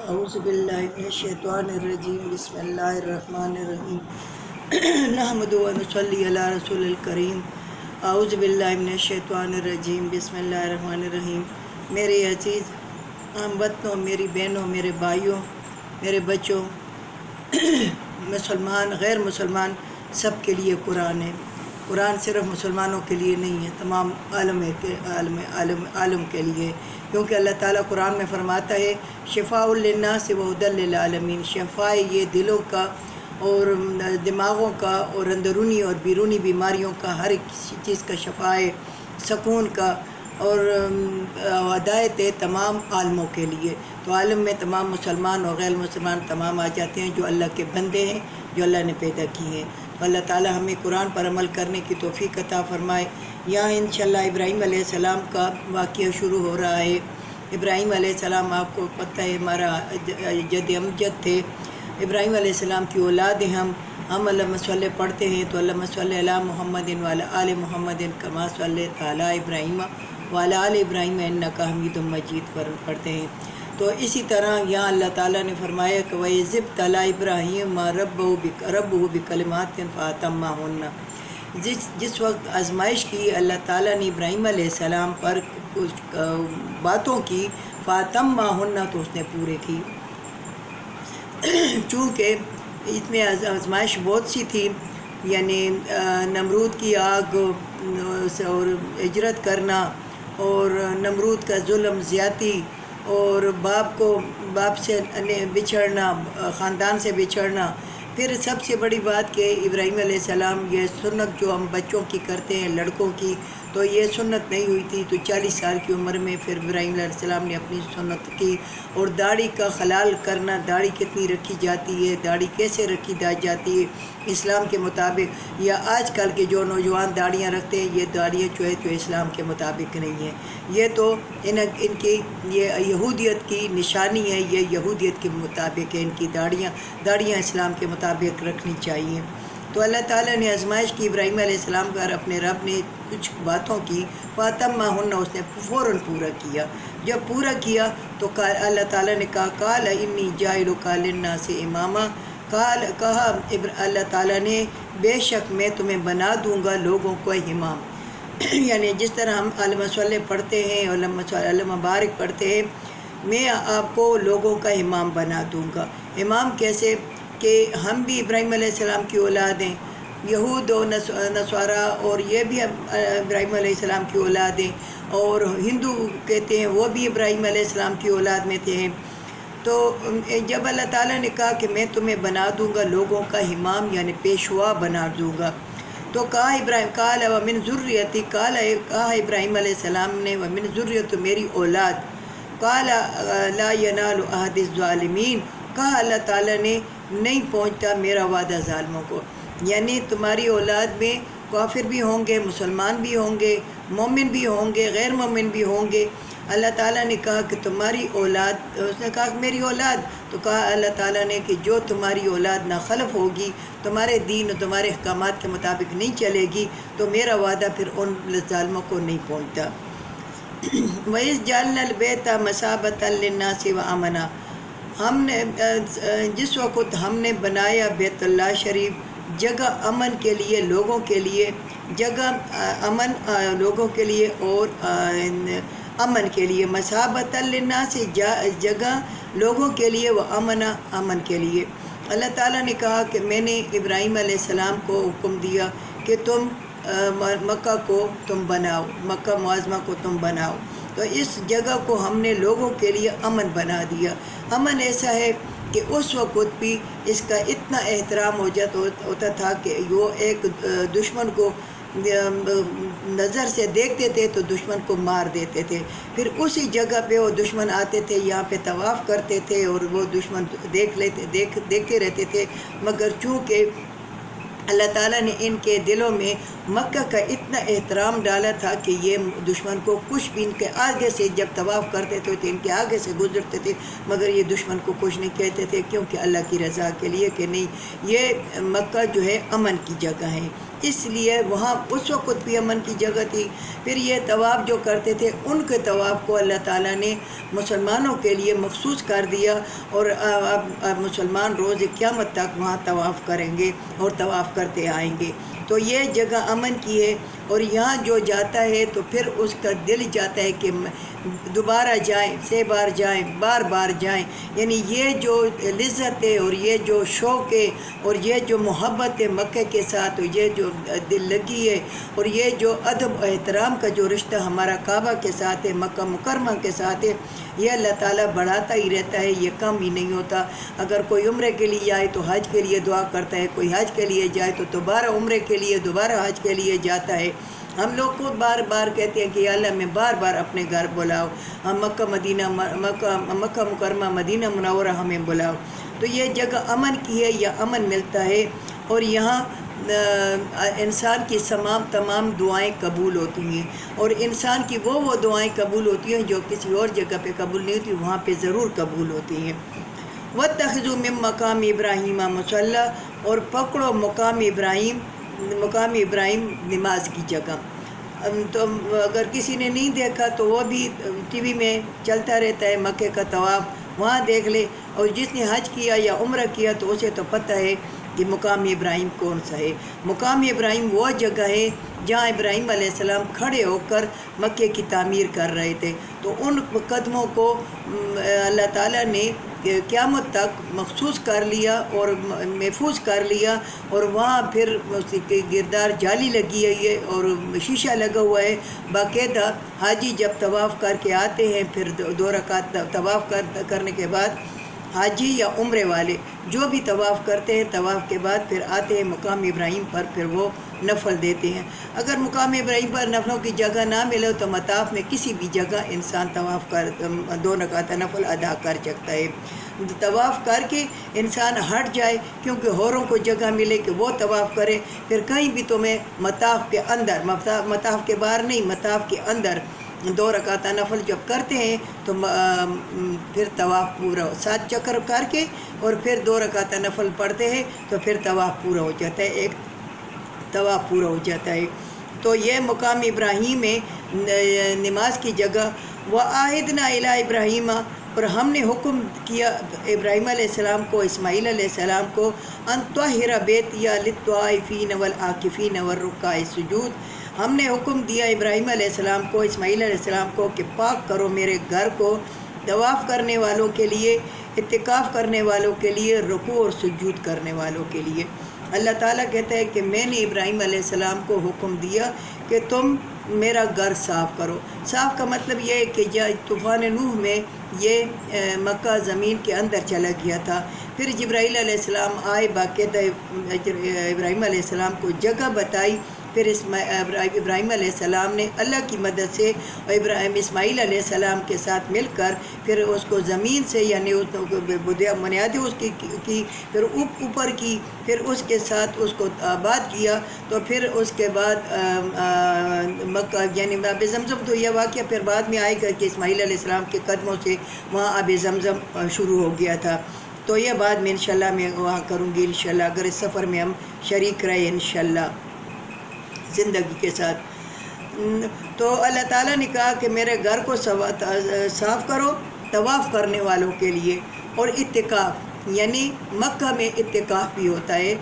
اعوذ باللہ من الشیطان الرجیم بسم اللہ الرحمن الرحیم نحمدہ و نصلی علی رسول الکریم اعوذ باللہ من الشیطان الرجیم بسم اللہ الرحمن الرحیم۔ میرے عزیز ہم وطنوں، میری بہنوں، میرے بھائیوں، میرے بچوں، مسلمان غیر مسلمان سب کے لیے قرآن ہے۔ قرآن صرف مسلمانوں کے لیے نہیں ہے، تمام عالم کے لیے، کیونکہ اللہ تعالیٰ قرآن میں فرماتا ہے شفاء للناس و ہدی للعالمین، شفاء یہ دلوں کا اور دماغوں کا اور اندرونی اور بیرونی بیماریوں کا، ہر ایک چیز کا شفاء ہے، سکون کا، اور ہدایت ہے تمام عالموں کے لیے۔ تو عالم میں تمام مسلمان اور غیر مسلمان تمام آ جاتے ہیں جو اللہ کے بندے ہیں، جو اللہ نے پیدا کی ہیں۔ تو اللہ تعالیٰ ہمیں قرآن پر عمل کرنے کی توفیق عطا فرمائے۔ یہاں انشاءاللہ ابراہیم علیہ السلام کا واقعہ شروع ہو رہا ہے۔ ابراہیم علیہ السلام آپ کو پتہ ہے ہمارا جد امجد تھے، ابراہیم علیہ السلام کی اولاد ہیں ہم اللہم صلی پڑھتے ہیں تو اللہم صلی علی محمد وعلی آل محمد کما صلیت علی ابراہیم وعلی آل ابراہیم انک حمید مجید پر پڑھتے ہیں۔ تو اسی طرح یہاں اللہ تعالیٰ نے فرمایا کہ وَإِذِ ابْتَلَىٰ إِبْرَاهِيمَ رَبُّهُ بِكَلِمَاتٍ فَأَتَمَّهُنَّ، جس وقت آزمائش کی اللہ تعالیٰ نے ابراہیم علیہ السلام پر کچھ باتوں کی، فَأَتَمَّهُنَّ تو اس نے پورے کی۔ چونکہ اس میں آزمائش بہت سی تھی، یعنی نمرود کی آگ اور ہجرت کرنا، اور نمرود کا ظلم زیادتی، اور باپ سے بچھڑنا، خاندان سے بچھڑنا۔ پھر سب سے بڑی بات کہ ابراہیم علیہ السلام یہ سنت جو ہم بچوں کی کرتے ہیں، لڑکوں کی، تو یہ سنت نہیں ہوئی تھی، تو 40 سال کی عمر میں پھر ابراہیم علیہ السلام نے اپنی سنت کی۔ اور داڑھی کا خلال کرنا، داڑھی کتنی رکھی جاتی ہے، داڑھی کیسے رکھی جاتی ہے اسلام کے مطابق، یا آج کل کے جو نوجوان داڑیاں رکھتے ہیں، یہ داڑیاں جو ہے تو اسلام کے مطابق نہیں ہیں۔ یہ تو ان کی یہ یہودیت کی نشانی ہے، یہ یہودیت کے مطابق ہے، ان کی داڑیاں اسلام کے مطابق رکھنی چاہیے۔ تو اللہ تعالیٰ نے آزمائش کی ابراہیم علیہ السلام کا، اپنے رب نے کچھ باتوں کی، فَأَتَمَّهُنَّ اس نے فوراً پورا کیا۔ جب پورا کیا تو اللہ تعالیٰ نے کہا قَالَ إِنِّي جَاعِلُكَ لِلنَّاسِ إِمَامًا، کہا اللہ تعالیٰ نے بے شک میں تمہیں بنا دوں گا لوگوں کو امام۔ یعنی جس طرح ہم اللہم صلی پڑھتے ہیں، اللہم بارک پڑھتے ہیں، میں آپ کو لوگوں کا امام بنا دوں گا۔ امام کیسے کہ ہم بھی ابراہیم علیہ السلام کی اولاد ہیں، یہود و نصارہ، اور یہ بھی ابراہیم علیہ السلام کی اولاد ہیں، اور ہندو کہتے ہیں وہ بھی ابراہیم علیہ السلام کی اولاد میں تھے۔ تو جب اللہ تعالیٰ نے کہا کہ میں تمہیں بنا دوں گا لوگوں کا امام، یعنی پیشوا بنا دوں گا، تو کہا ابراہیم قال ومن ذریتی، کہا ابراہیم علیہ السلام نے ومن ذریت میری اولاد، قال لا ینال عہد الظالمین، کہا اللہ تعالیٰ نے نہیں پہنچتا میرا وعدہ ظالموں کو، یعنی تمہاری اولاد میں کافر بھی ہوں گے، مسلمان بھی ہوں گے، مومن بھی ہوں گے، غیر مومن بھی ہوں گے۔ اللہ تعالیٰ نے کہا کہ تمہاری اولاد، اس نے کہا کہ میری اولاد، تو کہا اللہ تعالیٰ نے کہ جو تمہاری اولاد ناخلف ہوگی، تمہارے دین اور تمہارے احکامات کے مطابق نہیں چلے گی، تو میرا وعدہ پھر ان ظالموں کو نہیں پہنچتا۔ وَإِذْ جَعَلْنَا الْبَيْتَ مَثَابَةً لِلنَّاسِ وَأَمْنًا، ہم نے جس وقت ہم نے بنایا بیت اللہ شریف جگہ امن کے لیے، لوگوں کے لیے، جگہ امن لوگوں کے لیے اور امن کے لیے، مثابۃ للناس جگہ لوگوں کے لیے، وہ امن کے لیے۔ اللہ تعالیٰ نے کہا کہ میں نے ابراہیم علیہ السلام کو حکم دیا کہ تم مکہ کو تم بناؤ، مکہ معظمہ کو تم بناؤ، تو اس جگہ کو ہم نے لوگوں کے لیے امن بنا دیا۔ امن ایسا ہے کہ اس وقت بھی اس کا اتنا احترام ہوتا تھا کہ وہ ایک دشمن کو نظر سے دیکھتے تھے تو دشمن کو مار دیتے تھے، پھر اسی جگہ پہ وہ دشمن آتے تھے، یہاں پہ طواف کرتے تھے، اور وہ دشمن دیکھتے رہتے تھے، مگر چونکہ اللہ تعالیٰ نے ان کے دلوں میں مکہ کا اتنا احترام ڈالا تھا کہ یہ دشمن کو کچھ بھی، ان کے آگے سے جب طواف کرتے تھے تو ان کے آگے سے گزرتے تھے، مگر یہ دشمن کو کچھ نہیں کہتے تھے، کیونکہ اللہ کی رضا کے لیے کہ نہیں، یہ مکہ جو ہے امن کی جگہ ہے، اس لیے وہاں اس وقت بھی امن کی جگہ تھی۔ پھر یہ طواف جو کرتے تھے ان کے طواف کو اللہ تعالیٰ نے مسلمانوں کے لیے مخصوص کر دیا، اور اب مسلمان روز قیامت تک وہاں طواف کریں گے اور طواف کرتے آئیں گے۔ تو یہ جگہ امن کی ہے، اور یہاں جو جاتا ہے تو پھر اس کا دل چاہتا ہے کہ دوبارہ جائیں، 6 بار جائیں، بار بار جائیں۔ یعنی یہ جو لذت ہے اور یہ جو شوق ہے اور یہ جو محبت ہے مکہ کے ساتھ، اور یہ جو دل لگی ہے اور یہ جو ادب و احترام کا جو رشتہ ہمارا کعبہ کے ساتھ ہے، مکہ مکرمہ کے ساتھ ہے، یہ اللہ تعالیٰ بڑھاتا ہی رہتا ہے، یہ کم ہی نہیں ہوتا۔ اگر کوئی عمرے کے لیے آئے تو حج کے لیے دعا کرتا ہے، کوئی حج کے لیے جائے تو دوبارہ عمرے کے لیے، دوبارہ حج کے لیے جاتا ہے۔ ہم لوگ کو بار بار کہتے ہیں کہ یا اللہ میں بار بار اپنے گھر بلاؤ، ہم مکہ مکرمہ مدینہ منورہ ہمیں بلاؤ۔ تو یہ جگہ امن کی ہے، یہ امن ملتا ہے، اور یہاں انسان کی تمام دعائیں قبول ہوتی ہیں، اور انسان کی وہ دعائیں قبول ہوتی ہیں جو کسی اور جگہ پہ قبول نہیں ہوتی، وہاں پہ ضرور قبول ہوتی ہیں۔ وَاتَّخِذُوا مِن مَّقَامِ إِبْرَاهِيمَ مُصَلًّى، اور پکڑو مقام ابراہیم نماز کی جگہ۔ تو اگر کسی نے نہیں دیکھا تو وہ بھی ٹی وی میں چلتا رہتا ہے مکے کا طواف، وہاں دیکھ لے، اور جس نے حج کیا یا عمرہ کیا تو اسے تو پتہ ہے کہ مقام ابراہیم کون سا ہے۔ مقام ابراہیم وہ جگہ ہے جہاں ابراہیم علیہ السلام کھڑے ہو کر مکے کی تعمیر کر رہے تھے، تو ان قدموں کو اللہ تعالیٰ نے قیامت تک مخصوص کر لیا اور محفوظ کر لیا، اور وہاں پھر اس کے گردار جالی لگی ہے اور شیشہ لگا ہوا ہے باقاعدہ۔ حاجی جب طواف کر کے آتے ہیں، پھر 2 رکعت طواف کرنے کے بعد، حاجی یا عمرے والے جو بھی طواف کرتے ہیں، طواف کے بعد پھر آتے ہیں مقام ابراہیم پر، پھر وہ نفل دیتے ہیں۔ اگر مقام ابراہیم پر نفلوں کی جگہ نہ ملے تو مطاف میں کسی بھی جگہ انسان طواف کر 2 رکعت نفل ادا کر سکتا ہے۔ طواف کر کے انسان ہٹ جائے، کیونکہ ہوروں کو جگہ ملے کہ وہ طواف کرے، پھر کہیں بھی تمہیں مطاف کے اندر، مطاف کے باہر نہیں، مطاف کے اندر 2 رکعت نفل جب کرتے ہیں تو پھر طواف پورا 7 چکر کر کے اور پھر 2 رکعت نفل پڑھتے ہیں تو پھر طواف پورا ہو جاتا ہے، ایک طواف پورا ہو جاتا ہے۔ تو یہ مقام ابراہیم ہے نماز کی جگہ۔ وَعَهِدْنَا إِلَىٰ إِبْرَاهِيمَ، اور ہم نے حکم کیا ابراہیم علیہ السلام کو، اسماعیل علیہ السلام کو، أَن طَهِّرَ بَيْتِيَ لِلطَّائِفِينَ وَالْعَاكِفِينَ وَالرُّكَّعِ السُّجُودِ۔ ہم نے حکم دیا ابراہیم علیہ السلام کو، اسماعیل علیہ السلام کو کہ پاک کرو میرے گھر کو طواف کرنے والوں کے لیے، اعتکاف کرنے والوں کے لیے، رکوع اور سجود کرنے والوں کے لیے۔ اللہ تعالیٰ کہتا ہے کہ میں نے ابراہیم علیہ السلام کو حکم دیا کہ تم میرا گھر صاف کرو۔ صاف کا مطلب یہ ہے کہ طوفان نوح میں یہ مکہ زمین کے اندر چلا گیا تھا، پھر جبرائیل علیہ السلام آئے، باقاعدہ ابراہیم علیہ السلام کو جگہ بتائی، پھر ابراہیم علیہ السلام نے اللہ کی مدد سے اسماعیل علیہ السلام کے ساتھ مل کر پھر اس کو زمین سے، یعنی بنیادیں اس کی پھر اوپر کی، پھر اس کے ساتھ اس کو آباد کیا۔ تو پھر اس کے بعد مکہ یعنی آب زمزم، تو یہ واقعہ پھر بعد میں آئے گا کہ اسماعیل علیہ السلام کے قدموں سے وہاں آب زمزم شروع ہو گیا تھا۔ تو یہ بعد میں انشاءاللہ میں وہاں کروں گی انشاءاللہ، اگر اس سفر میں ہم شریک رہے انشاءاللہ زندگی کے ساتھ۔ تو اللہ تعالیٰ نے کہا کہ میرے گھر کو صاف کرو طواف کرنے والوں کے لیے، اور اعتکاف، یعنی مکہ میں اعتکاف بھی ہوتا ہے،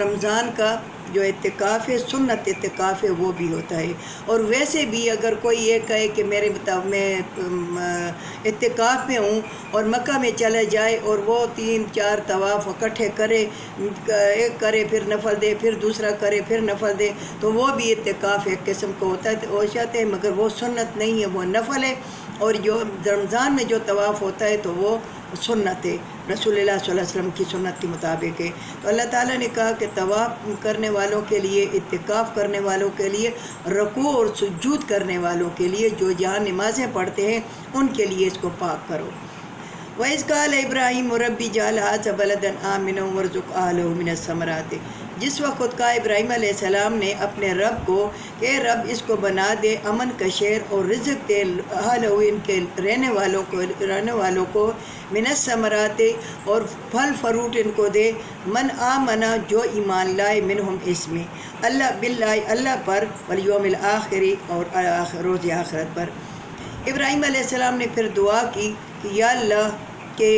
رمضان کا جو اعتکاف ہے، سنت اعتکاف ہے، وہ بھی ہوتا ہے۔ اور ویسے بھی اگر کوئی یہ کہے کہ میں اعتکاف میں ہوں اور مکہ میں چلا جائے اور وہ 3-4 طواف اکٹھے کرے، ایک کرے پھر نفل دے، پھر دوسرا کرے پھر نفل دے، تو وہ بھی اعتکاف ایک قسم کو ہوتا ہے، ہو جاتے ہیں، مگر وہ سنت نہیں ہے، وہ نفل ہے۔ اور جو رمضان میں جو طواف ہوتا ہے تو وہ سنت ہے، رسول اللہ صلی اللہ علیہ وسلم کی سنت کے مطابق ہے۔ تو اللہ تعالیٰ نے کہا کہ طواف کرنے والوں کے لیے، اعتکاف کرنے والوں کے لیے، رکوع اور سجود کرنے والوں کے لیے، جو جہاں نمازیں پڑھتے ہیں ان کے لیے اس کو پاک کرو۔ وَإِذْ قَالَ إِبْرَاهِيمُ رَبِّ اجْعَلْ هَٰذَا بَلَدًا آمِنًا وَارْزُقْ أَهْلَهُ مِنَ الثَّمَرَاتِ، جس وقت کہا ابراہیم علیہ السلام نے اپنے رب کو کہ رب اس کو بنا دے امن کا شہر اور رزق دے اہلہ ان کے رہنے والوں کو من الثمرات اور پھل فروٹ ان کو دے، من آمنا جو ایمان لائے منہم اس میں اللہ باللہ اللہ پر والیوم الآخر اور روز آخرت پر۔ ابراہیم علیہ السلام نے پھر دعا کی کہ یا اللہ کہ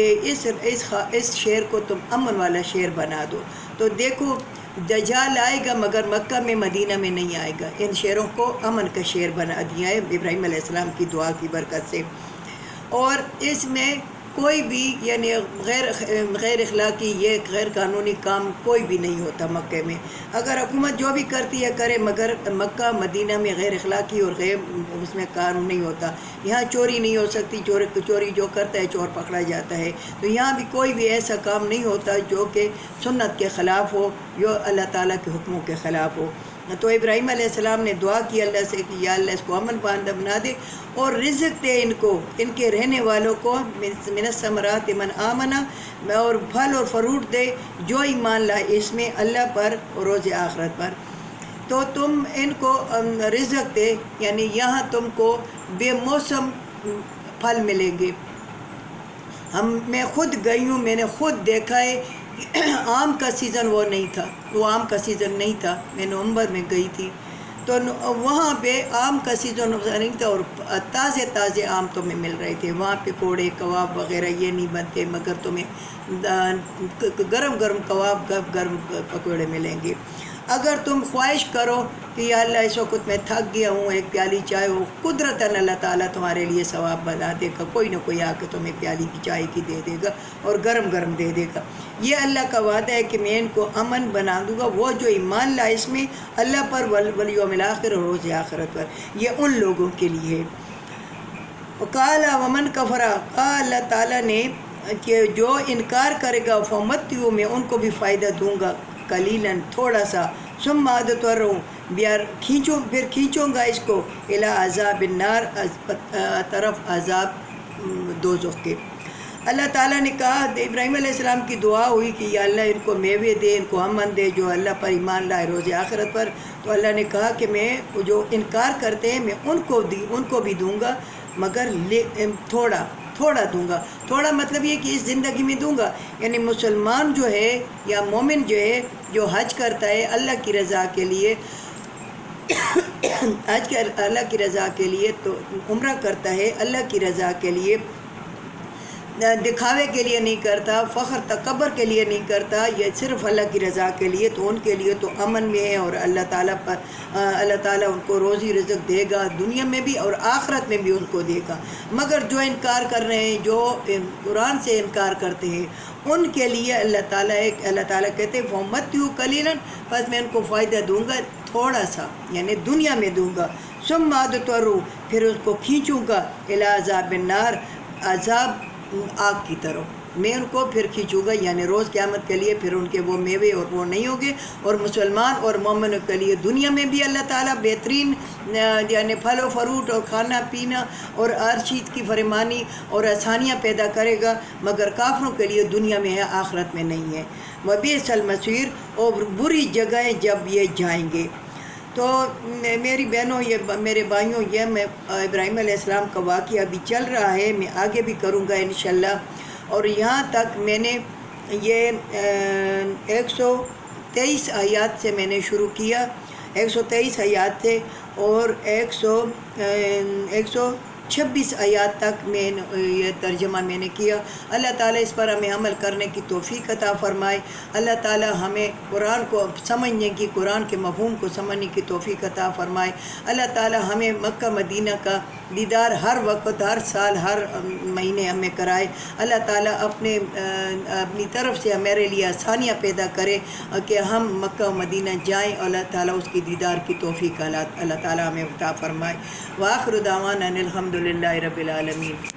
اس شہر کو تم امن والا شہر بنا دو۔ تو دیکھو دجال آئے گا مگر مکہ میں مدینہ میں نہیں آئے گا، ان شہروں کو امن کا شہر بنا دیا ہے ابراہیم علیہ السلام کی دعا کی برکت سے۔ اور اس میں کوئی بھی یعنی غیر اخلاقی یہ غیر قانونی کام کوئی بھی نہیں ہوتا مکہ میں، اگر حکومت جو بھی کرتی ہے کرے، مگر مکہ مدینہ میں غیر اخلاقی اور غیر اس میں قانون نہیں ہوتا۔ یہاں چوری نہیں ہو سکتی، چوری جو کرتا ہے چور پکڑا جاتا ہے، تو یہاں بھی کوئی بھی ایسا کام نہیں ہوتا جو کہ سنت کے خلاف ہو، جو اللہ تعالیٰ کے حکموں کے خلاف ہو۔ تو ابراہیم علیہ السلام نے دعا کی اللہ سے کہ یا اللہ اس کو امن پاندہ بنا دے اور رزق دے ان کو، ان کے رہنے والوں کو من الثمرات من آمنا، اور پھل اور فروٹ دے جو ایمان لائے اس میں اللہ پر اور روز آخرت پر۔ تو تم ان کو رزق دے، یعنی یہاں تم کو بے موسم پھل ملیں گے۔ میں خود گئی ہوں، میں نے خود دیکھا ہے آم کا سیزن وہ نہیں تھا، وہ آم کا سیزن نہیں تھا، میں نومبر میں گئی تھی تو وہاں پہ آم کا سیزن نہیں تھا اور تازے آم تمہیں مل رہے تھے۔ وہاں پہ کوڑے کباب وغیرہ یہ نہیں بنتے، مگر تمہیں گرم کباب گرم پکوڑے ملیں گے۔ اگر تم خواہش کرو کہ یا اللہ اس وقت میں تھک گیا ہوں، ایک پیالی چائے ہو، قدرتاً اللہ تعالیٰ تمہارے لیے ثواب بنا دے گا، کوئی نہ کوئی آ کے تمہیں پیالی کی چائے کی دے دے گا اور گرم دے دے گا۔ یہ اللہ کا وعدہ ہے کہ میں ان کو امن بنا دوں گا، وہ جو ایمان لائے اس میں اللہ پر والیوم الآخر اور روز آخرت پر، یہ ان لوگوں کے لیے۔ وقال ومن کفر، کہا اللہ تعالیٰ نے کہ جو انکار کرے گا فمتعو، میں ان کو بھی فائدہ دوں گا، قلیلاً تھوڑا سا، ثم اضطروا، پھر کھینچوں گا اس کو الی عذاب النار، طرف عذاب دوزخ کے۔ اللہ تعالیٰ نے کہا، ابراہیم علیہ السلام کی دعا ہوئی کہ یا اللہ ان کو میوے دے، ان کو امن دے جو اللہ پر ایمان لائے روز آخرت پر۔ تو اللہ نے کہا کہ میں جو انکار کرتے ہیں میں ان کو بھی دوں گا، مگر تھوڑا دوں گا۔ تھوڑا مطلب یہ کہ اس زندگی میں دوں گا، یعنی مسلمان جو ہے یا مومن جو ہے جو حج کرتا ہے اللہ کی رضا کے لیے، اللہ کی رضا کے لیے، تو عمرہ کرتا ہے اللہ کی رضا کے لیے، دکھاوے کے لیے نہیں کرتا، فخر تکبر کے لیے نہیں کرتا، یہ صرف اللہ کی رضا کے لیے، تو ان کے لیے تو امن میں ہے اور اللہ تعالیٰ ان کو روزی رزق دے گا، دنیا میں بھی اور آخرت میں بھی ان کو دے گا۔ مگر جو انکار کر رہے ہیں، جو قرآن سے انکار کرتے ہیں، ان کے لیے اللہ تعالیٰ کہتے ہیں فَمَتِّعُوا قَلِيلًا، بس میں ان کو فائدہ دوں گا تھوڑا سا، یعنی دنیا میں دوں گا، ثُمَّ اضْطَرُوا، پھر اس کو کھینچوں گا اِلیٰ عَذَابِ النَّارِ، عذاب آگ کی طرف میں ان کو پھر کھینچوں گا، یعنی روز قیامت کے لیے پھر ان کے وہ میوے اور وہ نہیں ہوگے۔ اور مسلمان اور مومنوں کے لیے دنیا میں بھی اللہ تعالیٰ بہترین یعنی پھل و فروٹ اور کھانا پینا اور ہر چیز کی فرمانی اور آسانیاں پیدا کرے گا، مگر کافروں کے لیے دنیا میں ہے، آخرت میں نہیں ہے۔ وَبِئْسَ الْمَصِيرُ، اور بری جگہیں جب یہ جائیں گے۔ تو میری بہنوں، یہ میرے بھائیوں، یہ میں ابراہیم علیہ السلام کا واقعہ ابھی چل رہا ہے، میں آگے بھی کروں گا انشاءاللہ۔ اور یہاں تک میں نے یہ 123 آیات سے میں نے شروع کیا، 123 آیات تھے اور 126 آیات تک میں یہ ترجمہ میں نے کیا۔ اللہ تعالیٰ اس پر ہمیں عمل کرنے کی توفیق عطا فرمائے، اللہ تعالیٰ ہمیں قرآن کو سمجھنے کی، قرآن کے مفہوم کو سمجھنے کی توفیق عطا فرمائے، اللہ تعالیٰ ہمیں مکہ مدینہ کا دیدار ہر وقت، ہر سال، ہر مہینے ہمیں کرائے، اللہ تعالیٰ اپنی طرف سے ہمارے لیے آسانیاں پیدا کرے کہ ہم مکہ مدینہ جائیں، اور اللہ تعالیٰ اس کی دیدار کی توفیق اللہ تعالیٰ ہمیں عطا فرمائے۔ وآخر دعوانا ان الحمد للہ رب العالمین۔